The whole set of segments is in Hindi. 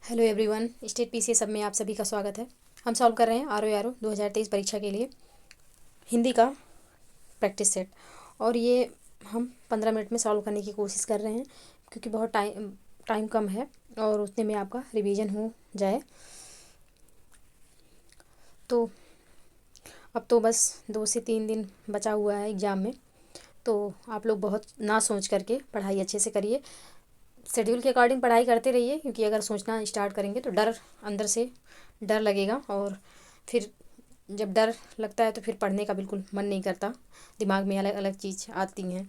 हेलो एवरीवन, स्टेट पीसीएस सब में आप सभी का स्वागत है। हम सॉल्व कर रहे हैं आर ओ 2023 परीक्षा के लिए हिंदी का प्रैक्टिस सेट। और ये हम 15 मिनट में सॉल्व करने की कोशिश कर रहे हैं क्योंकि बहुत टाइम कम है और उतने में आपका रिवीजन हो जाए। तो अब तो बस 2 से 3 दिन बचा हुआ है एग्ज़ाम में, तो आप लोग बहुत ना सोच करके पढ़ाई अच्छे से करिए। शेड्यूल के अकॉर्डिंग पढ़ाई करते रहिए क्योंकि अगर सोचना स्टार्ट करेंगे तो डर अंदर से डर लगेगा और फिर जब डर लगता है तो फिर पढ़ने का बिल्कुल मन नहीं करता। दिमाग में अलग अलग चीज़ आती हैं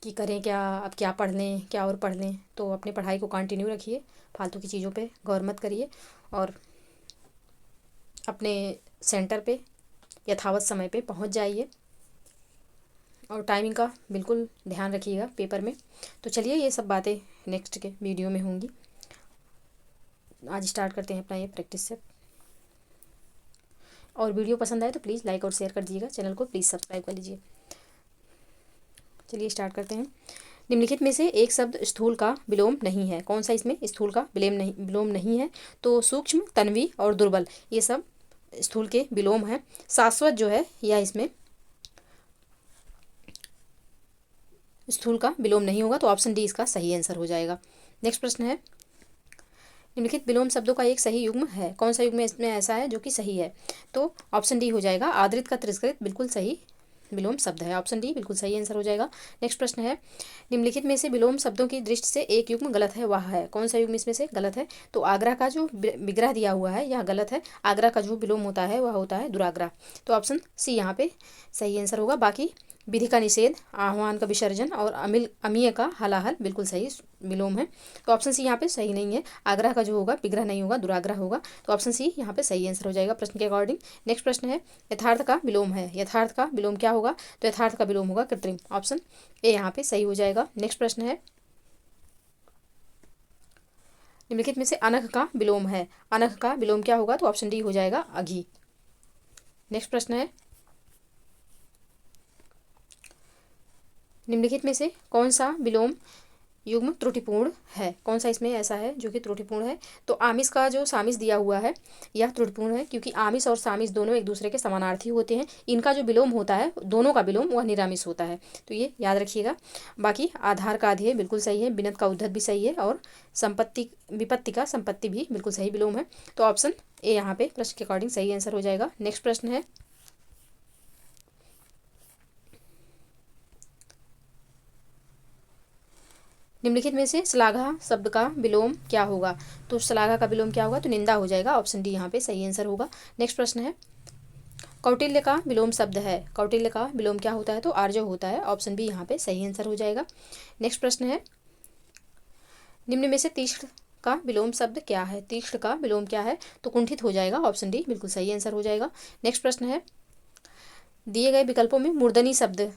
कि करें क्या, अब क्या पढ़ लें, क्या और पढ़ लें। तो अपने पढ़ाई को कंटिन्यू रखिए, फालतू की चीज़ों पे गौर मत करिए और अपने सेंटर पे यथावत समय पे पहुंच जाइए और टाइमिंग का बिल्कुल ध्यान रखिएगा पेपर में। तो चलिए, ये सब बातें नेक्स्ट के वीडियो में होंगी। आज स्टार्ट करते हैं अपना ये प्रैक्टिस सेट। और वीडियो पसंद आए तो प्लीज़ लाइक और शेयर कर दीजिएगा, चैनल को प्लीज़ सब्सक्राइब कर लीजिए। चलिए स्टार्ट करते हैं। निम्नलिखित में से एक शब्द स्थूल का विलोम नहीं है। कौन सा इसमें स्थूल का विलोम नहीं है? तो सूक्ष्म, तन्वी और दुर्बल, ये सब स्थूल के विलोम हैं। शाश्वत जो है यह इसमें स्थूल का विलोम नहीं होगा, तो ऑप्शन डी इसका सही आंसर हो जाएगा। नेक्स्ट प्रश्न है, निम्नलिखित विलोम शब्दों का एक सही युग्म है। कौन सा युग्म इसमें ऐसा है जो कि सही है? तो ऑप्शन डी हो जाएगा। आदृत का तिरस्कृत बिल्कुल सही विलोम शब्द है, ऑप्शन डी बिल्कुल सही आंसर हो जाएगा। नेक्स्ट प्रश्न है, निम्नलिखित में से विलोम शब्दों की दृष्टि से एक युग्म गलत है, वह है? कौन सा युग्म इसमें से गलत है? तो आग्रह का जो विग्रह दिया हुआ है यह गलत है। आग्रह का जो विलोम होता है वह होता है दुराग्रह, तो ऑप्शन सी यहाँ पे सही आंसर होगा। बाकी विधि का निषेध, आह्वान का विसर्जन और अमीय का हलाहल बिल्कुल सही विलोम है, तो ऑप्शन सी यहाँ पे सही नहीं है। आग्रह का जो होगा विग्रह नहीं होगा, दुराग्रह होगा, तो ऑप्शन सी यहाँ पे सही आंसर हो जाएगा प्रश्न के अकॉर्डिंग। नेक्स्ट प्रश्न है, यथार्थ का विलोम है। यथार्थ का विलोम क्या होगा? तो यथार्थ का विलोम होगा कृत्रिम, ऑप्शन ए यहाँ पे सही हो जाएगा। नेक्स्ट प्रश्न है, निम्नलिखित में से अनघ का विलोम है। अनघ का विलोम क्या होगा? तो ऑप्शन डी हो जाएगा अघी। नेक्स्ट प्रश्न है, निम्नलिखित में से कौन सा विलोम युग्म त्रुटिपूर्ण है? कौन सा इसमें ऐसा है जो कि त्रुटिपूर्ण है? तो आमिष का जो सामिस दिया हुआ है यह त्रुटिपूर्ण है, क्योंकि आमिष और सामिस दोनों एक दूसरे के समानार्थी होते हैं। इनका जो विलोम होता है, दोनों का विलोम वह निरामिष होता है, तो ये याद रखिएगा। बाकी आधार का आधेय बिल्कुल सही है, बिनत का उद्धत भी सही है और संपत्ति विपत्ति का संपत्ति भी बिल्कुल सही विलोम है, तो ऑप्शन ए यहाँ पे प्रश्न के अकॉर्डिंग सही आंसर हो जाएगा। नेक्स्ट प्रश्न है, निम्नलिखित में से श्लाघा शब्द का विलोम क्या होगा? तो श्लाघा का विलोम क्या होगा? तो निंदा हो जाएगा, ऑप्शन डी यहाँ पे सही आंसर होगा। नेक्स्ट प्रश्न है, कौटिल्य का विलोम शब्द है। कौटिल्य का विलोम क्या होता है? तो आर्जव होता है, ऑप्शन बी यहाँ पे सही आंसर हो जाएगा। नेक्स्ट प्रश्न है, निम्न में से तीक्ष्ण का विलोम शब्द क्या है? तीक्ष्ण का विलोम क्या है? तो कुंठित हो जाएगा, ऑप्शन डी बिल्कुल सही आंसर हो जाएगा। नेक्स्ट प्रश्न है, दिए गए विकल्पों में मूर्धनी शब्द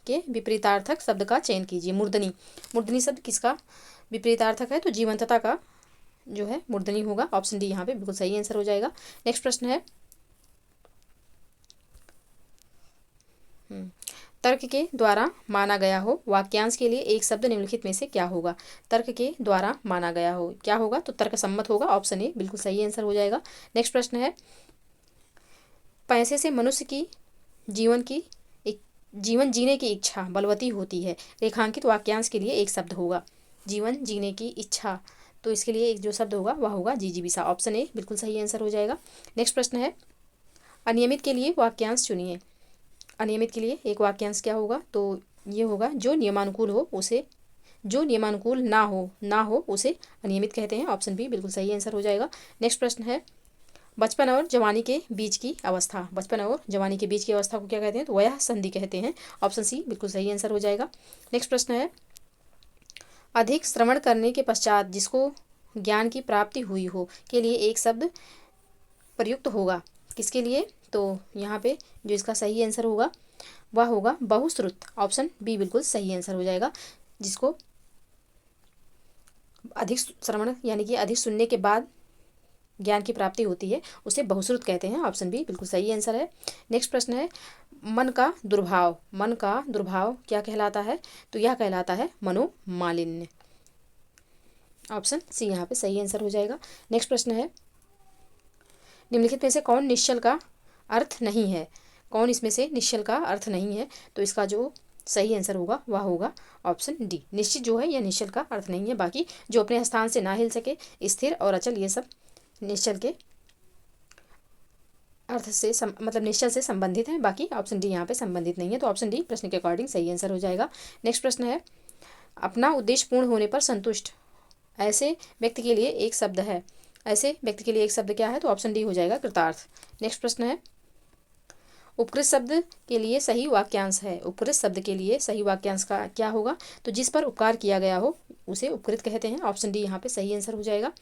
के विपरीतार्थक शब्द का चयन कीजिए। मूर्धनी, मूर्धनी शब्द किसका विपरीतार्थक है? तो जीवंतता का जो है मूर्धनी होगा, ऑप्शन डी यहाँ पे बिल्कुल सही आंसर हो जाएगा। नेक्स्ट प्रश्न है, तर्क के द्वारा माना गया हो वाक्यांश के लिए एक शब्द निम्नलिखित में से क्या होगा? तर्क के द्वारा माना गया हो क्या होगा? तो तर्क सम्मत होगा, ऑप्शन ए बिल्कुल सही आंसर हो जाएगा। नेक्स्ट प्रश्न है, पैसे से मनुष्य की जीवन की जीवन जीने की इच्छा बलवती होती है। रेखांकित वाक्यांश के लिए एक शब्द होगा। जीवन जीने की इच्छा, तो इसके लिए एक जो शब्द होगा वह होगा जिजीविषा, ऑप्शन ए बिल्कुल सही आंसर हो जाएगा। नेक्स्ट प्रश्न है, अनियमित के लिए वाक्यांश चुनिए। अनियमित के लिए एक वाक्यांश क्या होगा? तो ये होगा, जो नियमानुकूल हो उसे, जो नियमानुकूल ना हो उसे अनियमित कहते हैं, ऑप्शन बी बिल्कुल सही आंसर हो जाएगा। नेक्स्ट प्रश्न है, बचपन और जवानी के बीच की अवस्था, बचपन और जवानी के बीच की अवस्था को क्या कहते हैं? तो वयः संधि कहते हैं, ऑप्शन सी बिल्कुल सही आंसर हो जाएगा। नेक्स्ट प्रश्न है, अधिक श्रवण करने के पश्चात जिसको ज्ञान की प्राप्ति हुई हो के लिए एक शब्द प्रयुक्त होगा, किसके लिए? तो यहाँ पे जो इसका सही आंसर होगा वह होगा बहुश्रुत, ऑप्शन बी बिल्कुल सही आंसर हो जाएगा। जिसको अधिक श्रवण यानी कि अधिक सुनने के बाद ज्ञान की प्राप्ति होती है उसे बहुश्रुत कहते हैं, ऑप्शन बी बिल्कुल सही आंसर है। नेक्स्ट प्रश्न है, मन का दुर्भाव, मन का दुर्भाव क्या कहलाता है? तो यह कहलाता है मनोमालिन्य। ऑप्शन सी यहाँ पे सही आंसर हो जाएगा। नेक्स्ट प्रश्न है, निम्नलिखित में से कौन निश्चल का अर्थ नहीं है? कौन इसमें से निश्चल का अर्थ नहीं है? तो इसका जो सही आंसर होगा वह होगा ऑप्शन डी। निश्चित जो है यह निश्चल का अर्थ नहीं है। बाकी जो अपने स्थान से ना हिल सके, स्थिर और अचल, ये सब निश्चल के अर्थ से मतलब निश्चल से संबंधित है। बाकी ऑप्शन डी यहाँ पे संबंधित नहीं है। तो ऑप्शन डी प्रश्न के अकॉर्डिंग सही आंसर हो जाएगा। नेक्स्ट प्रश्न है, अपना उद्देश्य पूर्ण होने पर संतुष्ट ऐसे व्यक्ति के लिए एक शब्द है। ऐसे व्यक्ति के लिए एक शब्द क्या है? तो ऑप्शन डी हो जाएगा कृतार्थ। नेक्स्ट प्रश्न है, उपकृत शब्द के लिए सही वाक्यांश है। उपकृत शब्द के लिए सही वाक्यांश का क्या होगा? तो जिस पर उपकार किया गया हो उसे उपकृत कहते हैं। ऑप्शन डी यहाँ पे सही आंसर हो जाएगा।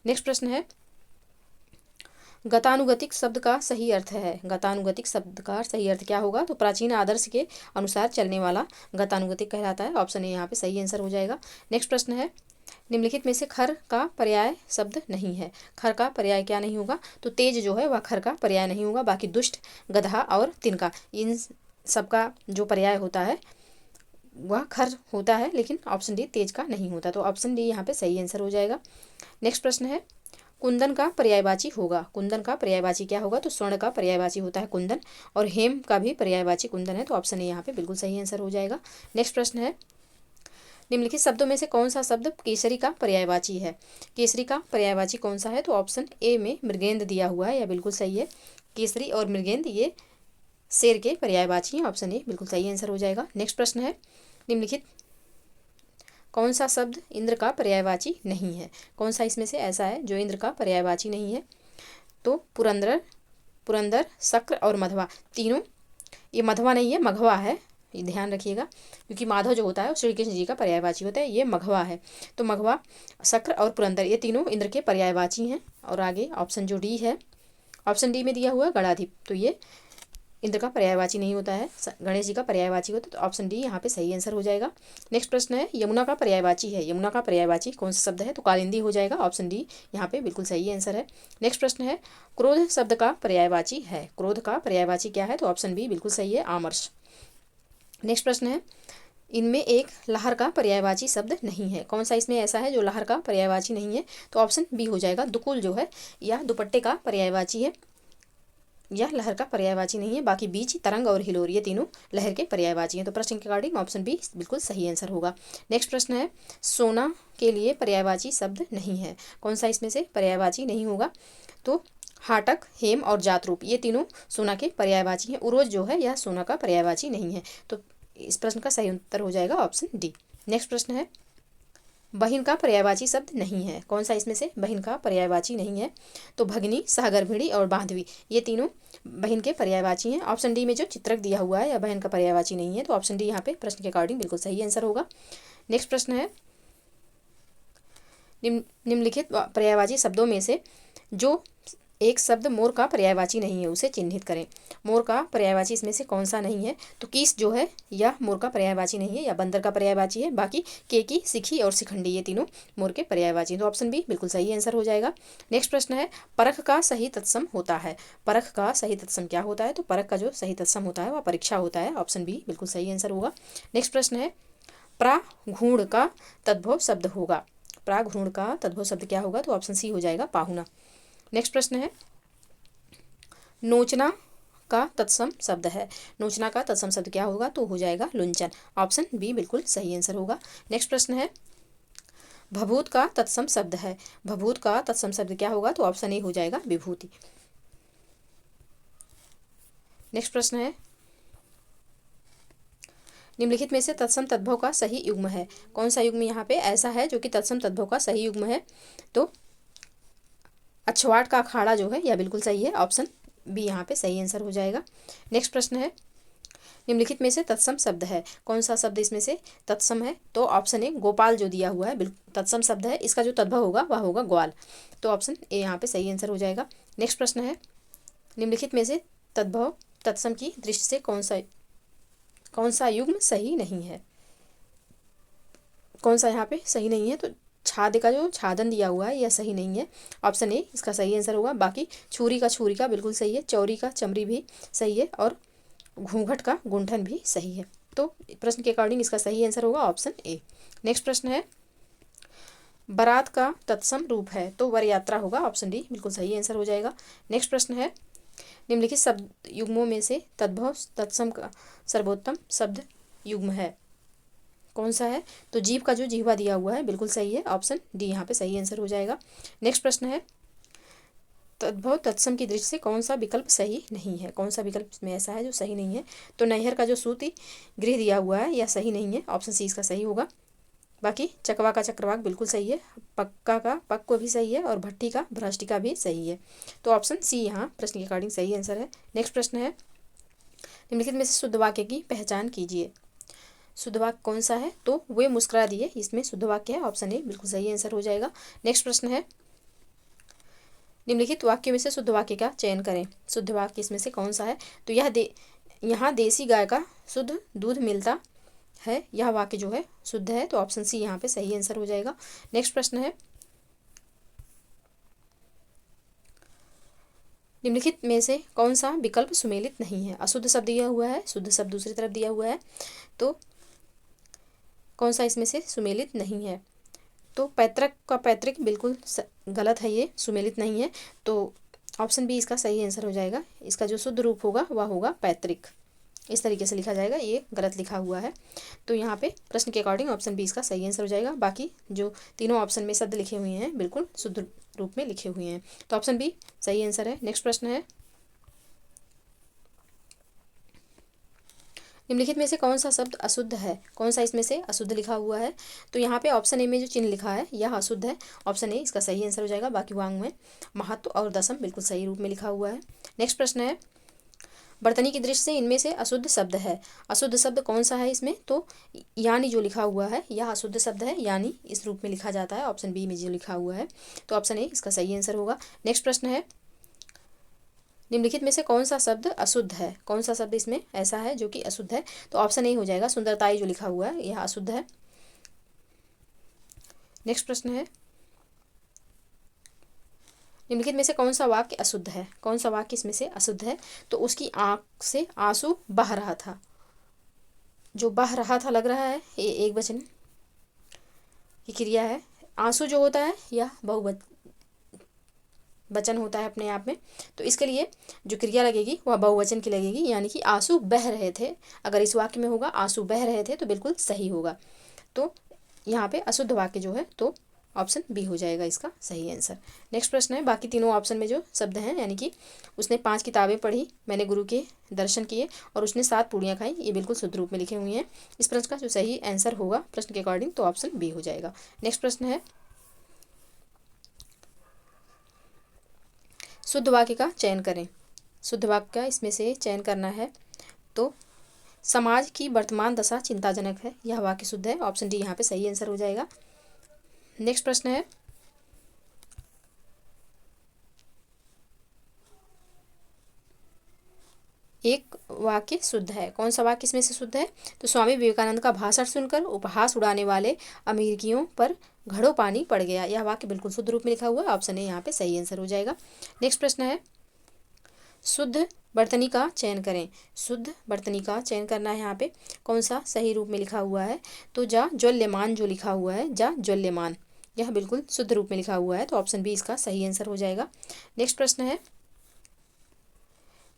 नेक्स्ट प्रश्न है, गतानुगतिक शब्द का सही अर्थ है। गतानुगतिक शब्द का सही अर्थ क्या होगा? तो प्राचीन आदर्श के अनुसार चलने वाला गतानुगतिक कहलाता है। ऑप्शन ए यहाँ पे सही आंसर हो जाएगा। नेक्स्ट प्रश्न है, निम्नलिखित में से खर का पर्याय शब्द नहीं है। खर का पर्याय क्या नहीं होगा? तो तेज जो है वह खर का पर्याय नहीं होगा। बाकी दुष्ट, गधा और तिनका, इन सबका जो पर्याय होता है वह खर होता है, लेकिन ऑप्शन डी तेज का नहीं होता। तो ऑप्शन डी यहाँ पे सही आंसर हो जाएगा। नेक्स्ट प्रश्न है, कुंदन का पर्यायवाची होगा। कुंदन का पर्यायवाची क्या होगा? तो स्वर्ण का पर्यायवाची होता है कुंदन, और हेम का भी पर्यायवाची कुंदन है। तो ऑप्शन ए यहाँ पे बिल्कुल सही आंसर हो जाएगा। नेक्स्ट प्रश्न है, निम्नलिखित शब्दों में से कौन सा शब्द केसरी का पर्यायवाची है? केसरी का पर्यायवाची कौन सा है? तो ऑप्शन ए में मृगेंद्र दिया हुआ है, यह बिल्कुल सही है। केसरी और मृगेंद्र ये शेर के पर्यायवाची हैं। ऑप्शन ए बिल्कुल सही आंसर हो जाएगा। नेक्स्ट प्रश्न है, निम्नलिखित कौन सा शब्द इंद्र का पर्यायवाची नहीं है? कौन सा इसमें से ऐसा है जो इंद्र का पर्यायवाची नहीं है? तो पुरंदर, शक्र और मधवा, तीनों, ये मधवा नहीं है, मघवा है, ये ध्यान रखिएगा, क्योंकि माधव जो होता है वो श्री कृष्ण जी का पर्यायवाची होता है, ये मघवा है। तो मघवा, शक्र और पुरंदर ये तीनों इंद्र के पर्यायवाची हैं। और आगे ऑप्शन जो डी है, ऑप्शन डी में दिया हुआ है गणाधिप, तो ये इंद्र का पर्यायवाची नहीं होता है, गणेश जी का पर्यायवाची होता है। तो ऑप्शन डी यहाँ पे सही आंसर हो जाएगा। नेक्स्ट प्रश्न है, यमुना का पर्यायवाची है। यमुना का पर्यायवाची कौन सा शब्द है? तो कालिंदी हो जाएगा। ऑप्शन डी यहाँ पे बिल्कुल सही आंसर है। नेक्स्ट प्रश्न है, क्रोध शब्द का पर्यायवाची है। क्रोध का पर्यायवाची क्या है? तो ऑप्शन बी बिल्कुल सही है, आमर्ष। नेक्स्ट प्रश्न है, इनमें एक लहर का पर्यायवाची शब्द नहीं है। कौन सा इसमें ऐसा है जो लहर का पर्यायवाची नहीं है? तो ऑप्शन बी हो जाएगा, दुकुल जो है यह दुपट्टे का पर्यायवाची है, यह लहर का पर्यायवाची नहीं है। बाकी बीच, तरंग और हिलोर ये तीनों लहर के पर्यायवाची हैं। तो प्रश्न के अकॉर्डिंग ऑप्शन बी बिल्कुल सही आंसर होगा। नेक्स्ट प्रश्न है, सोना के लिए पर्यायवाची शब्द नहीं है। कौन सा इसमें से पर्यायवाची नहीं होगा? तो हाटक, हेम और जातरूप ये तीनों सोना के पर्यायवाची हैं। उरोज जो है यह सोना का पर्यायवाची नहीं है। तो इस प्रश्न का सही उत्तर हो जाएगा ऑप्शन डी। नेक्स्ट प्रश्न है, बहिन का पर्यायवाची शब्द नहीं है। कौन सा इसमें से बहिन का पर्यायवाची नहीं है? तो भगनी, सहगर्भिणी और बांधवी ये तीनों बहिन के पर्यायवाची हैं। ऑप्शन डी में जो चित्रक दिया हुआ है यह बहन का पर्यायवाची नहीं है। तो ऑप्शन डी यहाँ पे प्रश्न के अकॉर्डिंग बिल्कुल सही आंसर होगा। नेक्स्ट प्रश्न है, निम्नलिखित पर्यायवाची शब्दों में से जो एक शब्द मोर का पर्यायवाची नहीं है उसे चिन्हित करें। मोर का पर्यायवाची इसमें से कौन सा नहीं है? तो कीस जो है यह मोर का पर्यायवाची नहीं है, या बंदर का पर्यायवाची है। बाकी केकी, सिखी और शिखंडी ये तीनों मोर के पर्यायवाची हैं। तो ऑप्शन बी बिल्कुल सही आंसर हो जाएगा। नेक्स्ट प्रश्न है, परख का सही तत्सम होता है। परख का सही तत्सम क्या होता है? तो परख का जो सही तत्सम होता है वह परीक्षा होता है। ऑप्शन बी बिल्कुल सही आंसर होगा। नेक्स्ट प्रश्न है, प्राघूण का तद्भव शब्द होगा। प्राघूण का तद्भव शब्द क्या होगा? तो ऑप्शन सी हो जाएगा, पाहुना। नेक्स्ट प्रश्न है, नोचना का तत्सम शब्द है। नोचना का तत्सम शब्द क्या होगा? तो हो जाएगा लुंचन। ऑप्शन बी बिल्कुल सही आंसर होगा। नेक्स्ट प्रश्न है, भभूत का तत्सम शब्द है। भभूत का तत्सम शब्द क्या होगा? तो ऑप्शन ए हो जाएगा, विभूति। नेक्स्ट प्रश्न है, निम्नलिखित में से तत्सम तद्भव का सही युग्म है। कौन सा युग्म यहाँ पे ऐसा है जो कि तत्सम तद्भव का सही युग्म है? तो अक्षवाट का अखाड़ा जो है यह बिल्कुल सही है। ऑप्शन बी यहाँ पे सही आंसर हो जाएगा। नेक्स्ट प्रश्न है, निम्नलिखित में से तत्सम शब्द है। कौन सा शब्द इसमें से तत्सम है? तो ऑप्शन ए गोपाल जो दिया हुआ है बिल्कुल तत्सम शब्द है। इसका जो तद्भव होगा वह होगा ग्वाल। तो ऑप्शन ए यहाँ पे सही आंसर हो जाएगा। नेक्स्ट प्रश्न है, निम्नलिखित में से तद्भव तत्सम की दृष्टि से कौन सा युग्म सही नहीं है? कौन सा यहाँ पे सही नहीं है? तो छाद का जो छादन दिया हुआ है यह सही नहीं है। ऑप्शन ए इसका सही आंसर होगा। बाकी छुरी का बिल्कुल सही है, चौरी का चमरी भी सही है, और घूंघट का गुंठन भी सही है। तो प्रश्न के अकॉर्डिंग इसका सही आंसर होगा ऑप्शन ए। नेक्स्ट प्रश्न है, बारात का तत्सम रूप है, तो वर यात्रा होगा, ऑप्शन डी बिल्कुल सही आंसर हो जाएगा। नेक्स्ट प्रश्न है, निम्नलिखित शब्द युग्मों में से तद्भव तत्सम का सर्वोत्तम शब्द युग्म है, कौन सा है? तो जीव का जो जीवा दिया हुआ है बिल्कुल सही है, ऑप्शन डी यहाँ पे सही आंसर हो जाएगा। नेक्स्ट प्रश्न है, तद्भव तत्सम की दृष्टि से कौन सा विकल्प सही नहीं है, कौन सा विकल्प इसमें ऐसा है जो सही नहीं है? तो नैहर का जो सूति गृह दिया हुआ है यह सही नहीं है, ऑप्शन सी इसका सही होगा। बाकी चकवा का चक्रवाक बिल्कुल सही है, पक्का का पक्क भी सही है, और भट्टी का भ्रष्टिका भी सही है, तो ऑप्शन सी यहाँ प्रश्न के अकॉर्डिंग सही आंसर है। नेक्स्ट प्रश्न है, निम्नलिखित में से शुद्ध वाक्य की पहचान कीजिए। शुद्ध वाक्य कौन सा है? तो वे मुस्कुरा दिए, इसमें शुद्ध वाक्य है, ऑप्शन ए बिल्कुल सही आंसर हो जाएगा। नेक्स्ट प्रश्न है, निम्नलिखित वाक्यों में से शुद्ध वाक्य का चयन करें। शुद्ध वाक्य इसमें से कौन सा है? तो यहाँ देसी गाय का शुद्ध दूध मिलता है, यह वाक्य जो है शुद्ध है, तो ऑप्शन सी यहाँ पे सही आंसर हो जाएगा। नेक्स्ट प्रश्न है, निम्नलिखित में से कौन सा विकल्प सुमेलित नहीं है? अशुद्ध शब्द दिया हुआ है, शुद्ध शब्द दूसरी तरफ दिया हुआ है, तो कौन सा इसमें से सुमेलित नहीं है? तो पैतृक का पैतृक बिल्कुल गलत है, ये सुमेलित नहीं है, तो ऑप्शन बी इसका सही आंसर हो जाएगा। इसका जो शुद्ध रूप होगा वह होगा पैतृक, इस तरीके से लिखा जाएगा, ये गलत लिखा हुआ है, तो यहाँ पे प्रश्न के अकॉर्डिंग ऑप्शन बी इसका सही आंसर हो जाएगा। बाकी जो तीनों ऑप्शन में शब्द लिखे हुए हैं बिल्कुल शुद्ध रूप में लिखे हुए हैं, तो ऑप्शन बी सही आंसर है। नेक्स्ट प्रश्न है, निम्नलिखित में से कौन सा शब्द अशुद्ध है? कौन सा इसमें से अशुद्ध लिखा हुआ है? तो यहाँ पे ऑप्शन ए में जो चिन्ह लिखा है यह अशुद्ध है, ऑप्शन ए इसका सही आंसर हो जाएगा। बाकी वांग में महत्व और दशम बिल्कुल सही रूप में लिखा हुआ है। नेक्स्ट प्रश्न है, वर्तनी की दृष्टि से इनमें से अशुद्ध शब्द है। अशुद्ध शब्द कौन सा है इसमें? तो यानी जो लिखा हुआ है यह अशुद्ध शब्द है, यानी इस रूप में लिखा जाता है, ऑप्शन बी में जो लिखा हुआ है, तो ऑप्शन ए इसका सही आंसर होगा। नेक्स्ट प्रश्न है, निम्नलिखित में से कौन सा शब्द अशुद्ध है? कौन सा शब्द इसमें ऐसा है जो कि अशुद्ध है? तो ऑप्शन ए हो जाएगा, सुंदरताई जो लिखा हुआ है यह अशुद्ध है। नेक्स्ट प्रश्न है, निम्नलिखित में से कौन सा वाक्य अशुद्ध है? कौन सा वाक्य इसमें से अशुद्ध है? तो उसकी आंख से आंसू बह रहा था, जो बह रहा था लग रहा है ये एक वचन की क्रिया है। आंसू जो होता है यह बहुवचन होता है अपने आप में, तो इसके लिए जो क्रिया लगेगी वह बहुवचन की लगेगी, यानी कि आंसू बह रहे थे, अगर इस वाक्य में होगा आंसू बह रहे थे तो बिल्कुल सही होगा। तो यहाँ पे अशुद्ध वाक्य जो है तो ऑप्शन बी हो जाएगा इसका सही आंसर। नेक्स्ट प्रश्न है, बाकी तीनों ऑप्शन में जो शब्द हैं, यानी कि उसने 5 किताबें पढ़ी, मैंने गुरु के दर्शन किए और उसने 7 पूड़ियाँ खाई, ये बिल्कुल शुद्ध रूप में लिखे हुए हैं। इस प्रश्न का जो सही आंसर होगा प्रश्न के अकॉर्डिंग तो ऑप्शन बी हो जाएगा। नेक्स्ट प्रश्न है, शुद्ध वाक्य का चयन करें। शुद्ध वाक्य का इसमें से चयन करना है, तो समाज की वर्तमान दशा चिंताजनक है, यह वाक्य शुद्ध है, ऑप्शन डी यहाँ पे सही आंसर हो जाएगा। नेक्स्ट प्रश्न है, एक वाक्य शुद्ध है, कौन सा वाक्य इसमें से शुद्ध है? तो स्वामी विवेकानंद का भाषण सुनकर उपहास उड़ाने वाले अमेरिकियों पर घड़ों पानी पड़ गया, यह वाक्य बिल्कुल शुद्ध रूप में लिखा हुआ है, ऑप्शन ए यहाँ पे सही आंसर हो जाएगा। नेक्स्ट प्रश्न है, शुद्ध वर्तनी का चयन करें। शुद्ध वर्तनी का चयन करना है, यहाँ पे कौन सा सही रूप में लिखा हुआ है? तो जा ज्वल्यमान जो लिखा हुआ है, जा ज्वल्यमान, यह बिल्कुल शुद्ध रूप में लिखा हुआ है, तो ऑप्शन बी इसका सही आंसर हो जाएगा। नेक्स्ट प्रश्न है,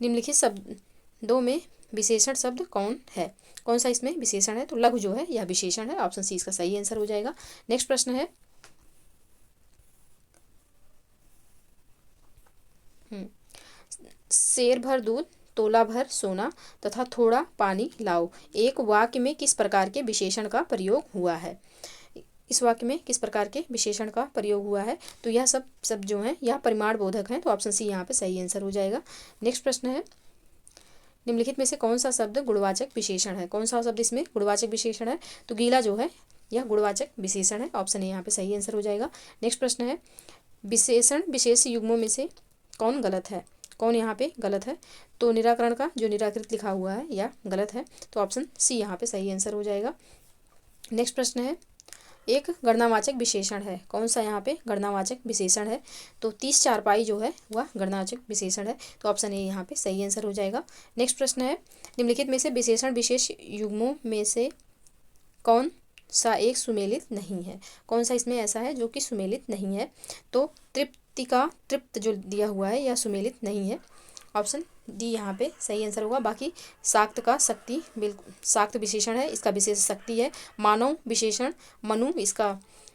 निम्नलिखित शब्दों में विशेषण शब्द कौन है? कौन सा इसमें विशेषण है? तो लघु जो है यह विशेषण है, ऑप्शन सी इसका सही आंसर हो जाएगा। नेक्स्ट प्रश्न है, शेर भर दूध, तोला भर सोना तथा थोड़ा पानी लाओ, एक वाक्य में किस प्रकार के विशेषण का प्रयोग हुआ है? इस वाक्य में किस प्रकार के विशेषण का प्रयोग हुआ है? तो यह सब जो हैं यह परिमाण बोधक हैं, तो ऑप्शन सी यहाँ पे सही आंसर हो जाएगा। नेक्स्ट प्रश्न है, निम्नलिखित में से कौन सा शब्द गुणवाचक विशेषण है? कौन सा शब्द इसमें गुणवाचक विशेषण है? तो गीला जो है यह गुणवाचक विशेषण है, ऑप्शन ए यहाँ पे सही आंसर हो जाएगा। नेक्स्ट प्रश्न है, विशेषण विशेष युग्मों में से कौन गलत है? कौन यहाँ पे गलत है? तो निराकरण का जो निराकृत लिखा हुआ है यह गलत है, तो ऑप्शन सी यहाँ पे सही आंसर हो जाएगा। नेक्स्ट प्रश्न है, एक गणनावाचक विशेषण है, कौन सा यहाँ पे गणनावाचक विशेषण है? तो 30 चारपाई जो है वह गणनावाचक विशेषण है, तो ऑप्शन ए यहाँ पे सही आंसर हो जाएगा। नेक्स्ट प्रश्न है, निम्नलिखित में से विशेषण विशेष युग्मों में से कौन सा एक सुमेलित नहीं है? कौन सा इसमें ऐसा है जो कि सुमेलित नहीं है? तो तृप्ति का तृप्त जो दिया हुआ है यह सुमेलित नहीं है। ऑप्शन डी यहाँ पे सही आंसर होगा। बाकी शाक्त का शक्ति बिल्कुल शाक्त विशेषण है, इसका विशेष शक्ति है। मानव विशेषण मनु इसका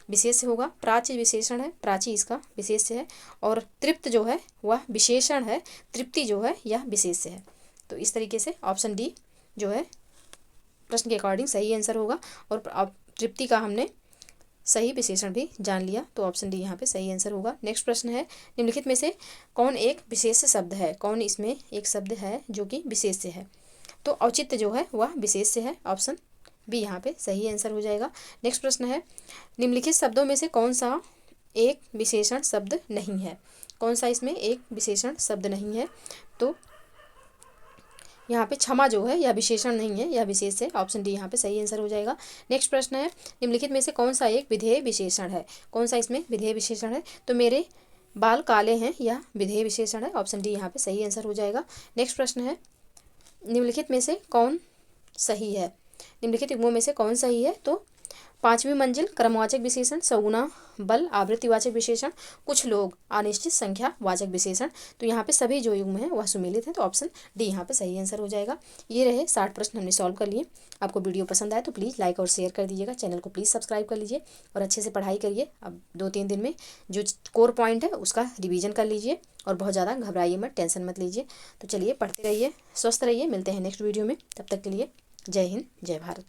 विशेष होगा। प्राची विशेषण है, प्राची इसका विशेष है। और तृप्त जो है वह विशेषण है, तृप्ति जो है यह विशेष है। तो इस तरीके से ऑप्शन डी जो है प्रश्न के अकॉर्डिंग सही आंसर होगा। और तृप्ति का हमने सही विशेषण भी जान लिया, तो ऑप्शन डी यहाँ पे सही आंसर होगा। नेक्स्ट प्रश्न है, निम्नलिखित में से कौन एक विशेष शब्द है? कौन इसमें एक शब्द है जो कि विशेष है? तो औचित्य जो है वह विशेष है। ऑप्शन बी यहाँ पे सही आंसर हो जाएगा। नेक्स्ट प्रश्न है, निम्नलिखित शब्दों में से कौन सा एक विशेषण शब्द नहीं है? कौन सा इसमें एक विशेषण शब्द नहीं है? तो यहाँ पे क्षमा जो है यह विशेषण नहीं है, यह विशेष है। ऑप्शन डी यहाँ पे सही आंसर हो जाएगा। नेक्स्ट प्रश्न है, निम्नलिखित में से कौन सा एक विधेय विशेषण है? कौन सा इसमें विधेय विशेषण है? तो मेरे बाल काले हैं, यह विधेय विशेषण है। ऑप्शन डी यहाँ पे सही आंसर हो जाएगा। नेक्स्ट प्रश्न है, निम्नलिखित में से कौन सही है? निम्नलिखित युग्मों में से कौन सही है? तो पांचवी मंजिल क्रमवाचक विशेषण, सगुना बल आवृत्तिवाचक विशेषण, कुछ लोग अनिश्चित संख्या वाचक विशेषण। तो यहाँ पे सभी जो युग्म है वह सुमेलित है, तो ऑप्शन डी यहाँ पे सही आंसर हो जाएगा। ये रहे 60 प्रश्न हमने सॉल्व कर लिए। आपको वीडियो पसंद आए तो प्लीज़ लाइक और शेयर कर दीजिएगा। चैनल को प्लीज़ सब्सक्राइब कर लीजिए और अच्छे से पढ़ाई करिए। अब 2-3 दिन में जो कोर पॉइंट है उसका रिविजन कर लीजिए और बहुत ज़्यादा घबराइए मत, टेंशन मत लीजिए। तो चलिए पढ़ते रहिए, स्वस्थ रहिए। मिलते हैं नेक्स्ट वीडियो में, तब तक के लिए जय हिंद, जय भारत।